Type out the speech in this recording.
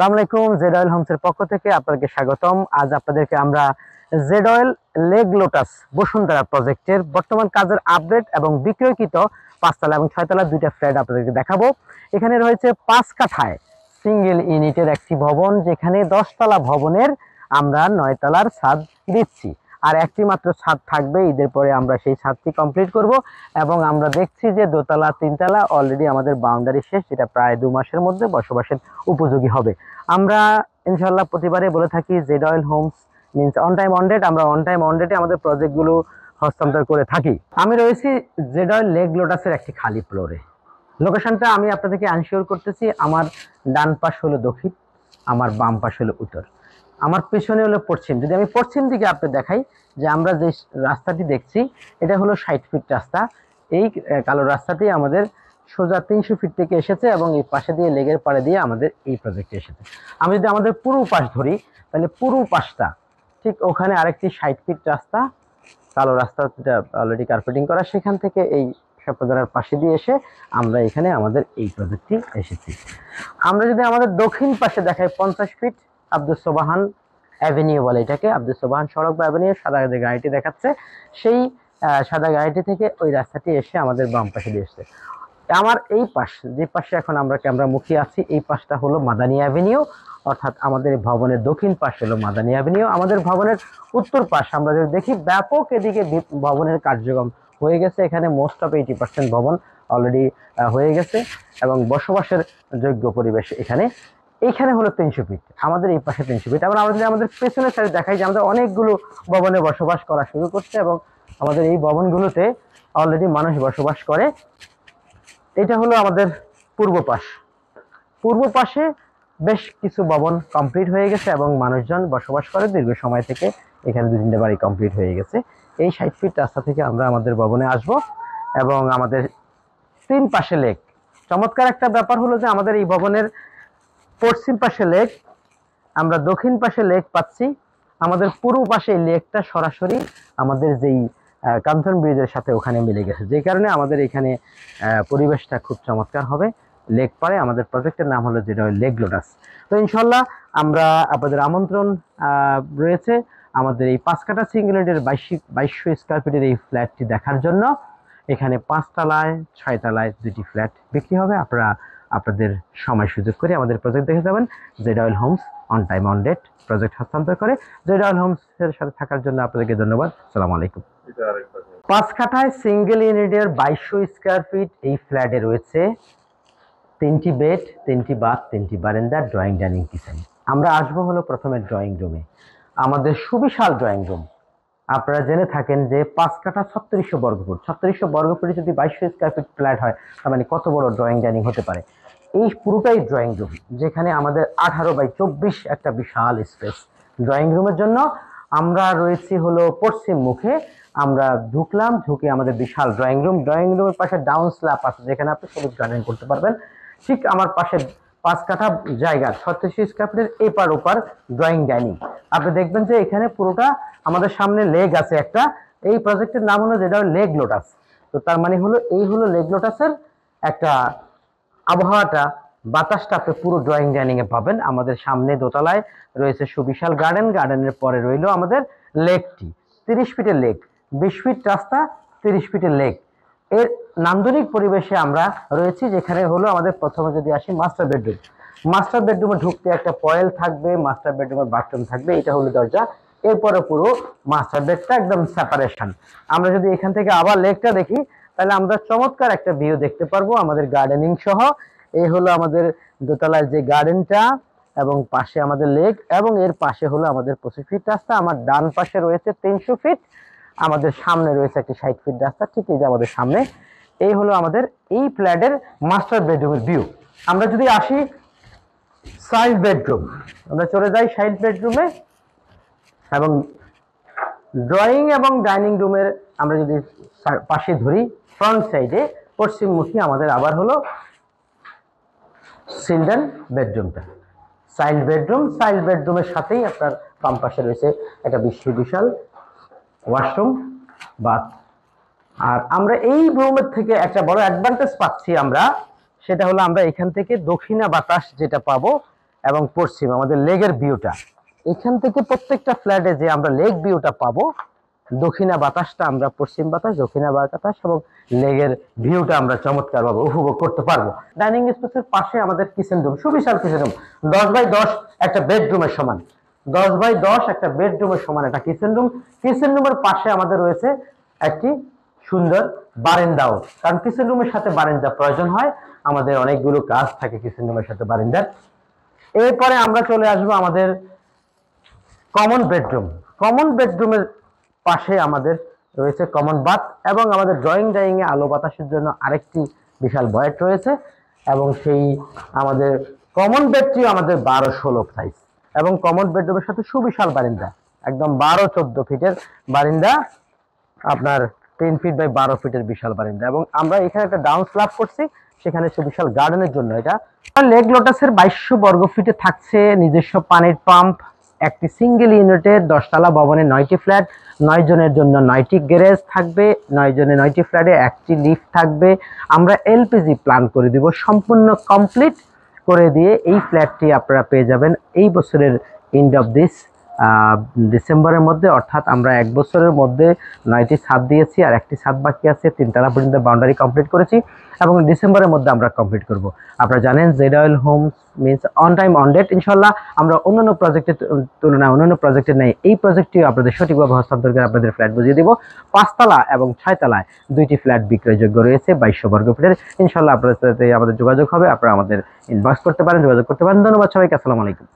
আসসালামু আলাইকুম, Z oil হোমসের পক্ষ থেকে আপনাদেরকে স্বাগতম। আজ আপনাদেরকে আমরা Z oil lake lotus Bashundhara প্রজেক্টের বর্তমান কাজের আপডেট এবং বিক্রয়কৃত 5 তলা এবং 6 তলা দুইটা ফ্ল্যাট আপনাদেরকে দেখাবো। এখানে রয়েছে 5 কাঠায় সিঙ্গেল ইউনিটের একটি ভবন, যেখানে 10 তলা ভবনের আমরা 9 তলার ছাদ দিচ্ছি, আর একটি মাত্র ছাদ থাকবে। ঈদের পরে আমরা সেই ছাদটি কমপ্লিট করব এবং আমরা দেখছি যে দোতলা 3 তলা অলরেডি আমাদের বাউন্ডারি শেষ, যেটা প্রায় 2 মাসের মধ্যে বসবাসের উপযোগী হবে। আমরা ইনশাআল্লাহ প্রতিবারে বলে থাকি Z Oil Homes means on time on date. আমরা অন টাইম অন ডেটে আমাদের প্রজেক্টগুলো হস্তান্তর করে থাকি। আমি রয়েছি জেড অয়েল লেক লোটাসের একটি খালি ফ্লোরে। লোকেশনটা আমি আপনাদেরকে আনশিওর করতেছি। আমার ডান পাশ হলো দক্ষিণ, আমার বাম পাশ হলো উত্তর, আমার পেছনে হলো পশ্চিম। যদি আমি পশ্চিম দিকে আপনাদের দেখাই, যে আমরা যে রাস্তাটি দেখছি এটা হলো 60 ফিট রাস্তা। এই কালো রাস্তাটি আমাদের সোজা 300 ফিট থেকে এসেছে এবং এই পাশে দিয়ে লেগের পাড়ে দিয়ে আমাদের এই প্রজেক্টে এসেছে। আমি যদি আমাদের পুরো পাশ ধরি, তাহলে পুরো পাশটা ঠিক ওখানে আরেকটি 60 ফিট রাস্তা, কালো রাস্তাটা অলরেডি কার্পেটিং করা, সেখান থেকে এই সাপ্তাহার পাশে দিয়ে এসে আমরা এখানে আমাদের এই প্রজেক্টটি এসেছি। আমরা যদি আমাদের দক্ষিণ পাশে দেখাই 50 ফিট আব্দুল সোবাহান অ্যাভিনিউ বলে এটাকে, আব্দুল সোবাহান সড়ক বা অ্যাভিনিউ, সাদা যে গাড়িটি দেখাচ্ছে সেই সাদা গাড়িটি থেকে ওই রাস্তাটি এসে আমাদের বাম পাশে দিয়ে এসছে। আমার এই পাশ, যে পাশে এখন আমরা ক্যামেরামুখী আছি, এই পাশটা হলো মাদানী অ্যাভিনিউ, অর্থাৎ আমাদের ভবনের দক্ষিণ পাশ হলো মাদানী অ্যাভিনিউ। আমাদের ভবনের উত্তর পাশ আমরা যদি দেখি, ব্যাপক এদিকে ভবনের কার্যক্রম হয়ে গেছে। এখানে মোস্ট অফ 80% ভবন অলরেডি হয়ে গেছে এবং বসবাসের যোগ্য পরিবেশ এখানে। এইখানে হলো 300 ফিট, আমাদের এই পাশে 300 ফিট। আমরা যদি আমাদের পেছনের সাইড দেখাই, যে আমাদের অনেকগুলো ভবনে বসবাস করা শুরু করছে এবং আমাদের এই ভবনগুলোতে অলরেডি মানুষ বসবাস করে। এটা হলো আমাদের পূর্ব পাশ। পূর্ব পাশে বেশ কিছু ভবন কমপ্লিট হয়ে গেছে এবং মানুষজন বসবাস করে দীর্ঘ সময় থেকে। এখানে 2-3টে বাড়ি কমপ্লিট হয়ে গেছে। এই 60 ফিট রাস্তা থেকে আমরা আমাদের ভবনে আসব এবং আমাদের 3 পাশে লেক। চমৎকার একটা ব্যাপার হলো যে আমাদের এই ভবনের পশ্চিম পাশে লেক, আমরা দক্ষিণ পাশে লেক পাচ্ছি। আমাদের পূর্ব পাশে এই লেকটা সরাসরি আমাদের যেই কাঞ্চন ব্রিজের সাথে ওখানে মিলে গেছে, যে কারণে আমাদের এখানে পরিবেশটা খুব চমৎকার হবে। লেক পারে আমাদের প্রজেক্টের নাম হলো যেটা লেক লোটাস। তো ইনশাল্লাহ আমরা আপনাদের আমন্ত্রণ রয়েছে আমাদের এই 5 কাঠা সিঙ্গেল ইউনিটের 2200 স্কয়ার ফিটের এই ফ্ল্যাটটি দেখার জন্য। এখানে 5 তলায় 6 তলায় দুটি ফ্ল্যাট বিক্রি হবে। আপনারা আপনাদের সময় সুযোগ করে আমাদের প্রজেক্ট দেখে যাবেন। Z Oil Homes on time on date project হস্তান্তর করে। জেড অয়েল হোমসের সাথে থাকার জন্য আপনাদেরকে ধন্যবাদ। আসসালামু আলাইকুম। 5 কাঠায় সিঙ্গেল ইউনিটের 2200 স্কয়ার ফিট এই ফ্ল্যাটে রয়েছে 3টি বেড, 3টি বাথ, 3টি বারান্দা, ড্রয়িং, ডাইনিং, কিচেন। আমরা আসবো হলো প্রথমে ড্রয়িং রুমে। আমাদের সুবিশাল ড্রয়িং রুম। আপনারা জেনে থাকেন যে 5 কাঠা 3600 বর্গফুট, 3600 বর্গফুটে যদি 2200 স্কয়ার ফিট ফ্ল্যাট হয়, তার মানে কত বড় ড্রয়িং ডাইনিং হতে পারে। এই পুরোটাই ড্রয়িং রুম, যেখানে আমাদের 18x24 একটা বিশাল স্পেস ড্রয়িং রুমের জন্য। আমরা রয়েছি হলো পশ্চিম মুখে। আমরা ঢুকলাম, ঢুকে আমাদের বিশাল ড্রয়িং রুম। ড্রয়িং রুমের পাশে ডাউন স্ল্যাব আছে, যেখানে আপনি সবুজ গার্ডেন করতে পারবেন। ঠিক আমার পাশে 5 কাঠা জায়গা 3600 স্কয়ার ফিটের এপার ওপার ড্রয়িং ডাইনিং। আপনি দেখবেন যে এখানে পুরোটা আমাদের সামনে লেক আছে একটা। এই প্রজেক্টের নাম হলো যেটা লেক লোটাস। তো তার মানে হলো এই হলো লেক লোটাসের একটা আবহাওয়াটা, বাতাসটা আপনি পুরো ড্রয়িং ডাইনিং এ পাবেন। আমাদের সামনে দোতলায় রয়েছে সুবিশাল গার্ডেন, গার্ডেনের পরে রইল আমাদের লেকটি। 30 ফিটের লেক, 20 ফিট রাস্তা, 30 ফিটের লেক। এর নান্দনিক পরিবেশে আমরা রয়েছি, যেখানে হলো আমাদের প্রথমে যদি আসি মাস্টার বেডরুম। মাস্টার বেডরুমে ঢুকতে একটা পয়েল থাকবে, মাস্টার বেডরুমের বাথরুম থাকবে, এটা হলো দরজা। এরপরে পুরো মাস্টার বেডটা একদম সেপারেশন। আমরা যদি এখান থেকে আবার লেকটা দেখি, তাহলে আমরা চমৎকার একটা ভিউ দেখতে পারবো আমাদের গার্ডেনিং সহ। এই হলো আমাদের দোতলার যে গার্ডেনটা এবং পাশে আমাদের লেক, এবং এর পাশে হলো আমাদের 25 ফিট রাস্তা। আমার ডান পাশে রয়েছে 300 ফিট, আমাদের সামনে রয়েছে একটি 60 ফিট রাস্তা, ঠিক এই যে আমাদের সামনে। এই হলো আমাদের এই ফ্ল্যাটের মাস্টার বেডরুমের ভিউ। আমরা যদি আসি সাইড বেডরুম, আমরা চলে যাই সাইড বেডরুমে এবং ড্রয়িং এবং ডাইনিং রুমের আমরা যদি পাশে ধরি, ফ্রন্ট সাইডে পশ্চিমমুখী আমাদের আবার হলো চিলড্রেন বেডরুমটা। চাইল্ড বেডরুম, চাইল্ড বেডরুমের সাথেই আপনার বাম পাশে রয়েছে একটা বিশাল ওয়াশরুম, বাথ। আর আমরা এই রুমের থেকে একটা বড় অ্যাডভান্টেজ পাচ্ছি আমরা, সেটা হলো আমরা এখান থেকে দক্ষিণা বাতাস যেটা পাবো, এবং পশ্চিম আমাদের লেগের ভিউটা। এখান থেকে প্রত্যেকটা ফ্ল্যাটে যে আমরা লেগ ভিউটা পাবো, দক্ষিণা বাতাসটা আমরা পশ্চিম বাতাস, দক্ষিণা বাতাস এবং লেগের ভিউটা আমরা চমৎকার ভাবে উপভোগ করতে পারবো। ডাইনিং স্পেসের পাশে আমাদের কিচেন রুম, সুবিশাল কিচেন রুম, 10x10 একটা বেডরুমের সমান, 10x10 একটা বেডরুমের সমান একটা কিচেন রুম। কিচেন রুমের পাশে আমাদের রয়েছে একটি সুন্দর বারান্দাও, কারণ কিচেন রুমের সাথে বারান্দা প্রয়োজন হয়, আমাদের অনেকগুলো কাজ থাকে কিচেন রুমের সাথে বারান্দার। এরপরে আমরা চলে আসবো আমাদের কমন বেডরুম। কমন বেডরুমের পাশে আমাদের রয়েছে কমন বাথ এবং আমাদের ড্রয়িং ডাইনিং এ আলো বাতাসের জন্য আরেকটি বিশাল ভয়েট রয়েছে, এবং সেই আমাদের কমন বেডটি আমাদের 12-16 সাইজ, এবং কমন বেডরুমের সাথে সুবিশাল বারান্দা, একদম 12-14 ফিটের বারান্দা, আপনার 10 ফিট বাই 12 ফিটের বিশাল বারান্দা। এবং আমরা এখানে একটা ডাউন স্ল্যাব করছি, সেখানে সুবিশাল গার্ডেনের জন্য। এটা লেগ লোটাসের 2200 বর্গ ফিটে থাকছে নিজস্ব পানির পাম্প, একটি সিঙ্গেল ইউনিটের 10 তলা ভবনে 9টি ফ্ল্যাট, 9 জনের জন্য 9টি গ্যারেজ থাকবে, 9 জনে 9টি ফ্ল্যাটে একটি লিফট থাকবে। আমরা এলপিজি প্ল্যান করে দিব, সম্পূর্ণ কমপ্লিট করে দিয়ে এই ফ্ল্যাটটি আপনারা পেয়ে যাবেন এই বছরের এন্ড অফ দিস ডিসেম্বরের মধ্যে, অর্থাৎ আমরা 1 বছরের মধ্যে 9টি ছাদ দিয়েছি আর একটি ছাদ বাকি আছে, 3 তলা পর্যন্ত বাউন্ডারি কমপ্লিট করেছি এবং ডিসেম্বরের মধ্যে আমরা কমপ্লিট করব। আপনারা জানেন Z Oil Homes means on time on date. ইনশাল্লাহ আমরা অন্যান্য প্রজেক্টের তুলনায় অন্যান্য প্রজেক্টের নেই এই প্রজেক্টটিও আপনাদের সঠিকভাবে হস্তান্তর করে আপনাদের ফ্ল্যাট বুঝিয়ে দিব। 5 তলা এবং 6 তলায় 2টি ফ্ল্যাট বিক্রয়যোগ্য রয়েছে 2200 বর্গ ফিটের। ইনশাল্লাহ আপনাদের সাথে আমাদের যোগাযোগ হবে, আপনারা আমাদের ইনবক্স করতে পারেন, যোগাযোগ করতে পারেন। ধন্যবাদ সবাইকে, আসসালামু আলাইকুম।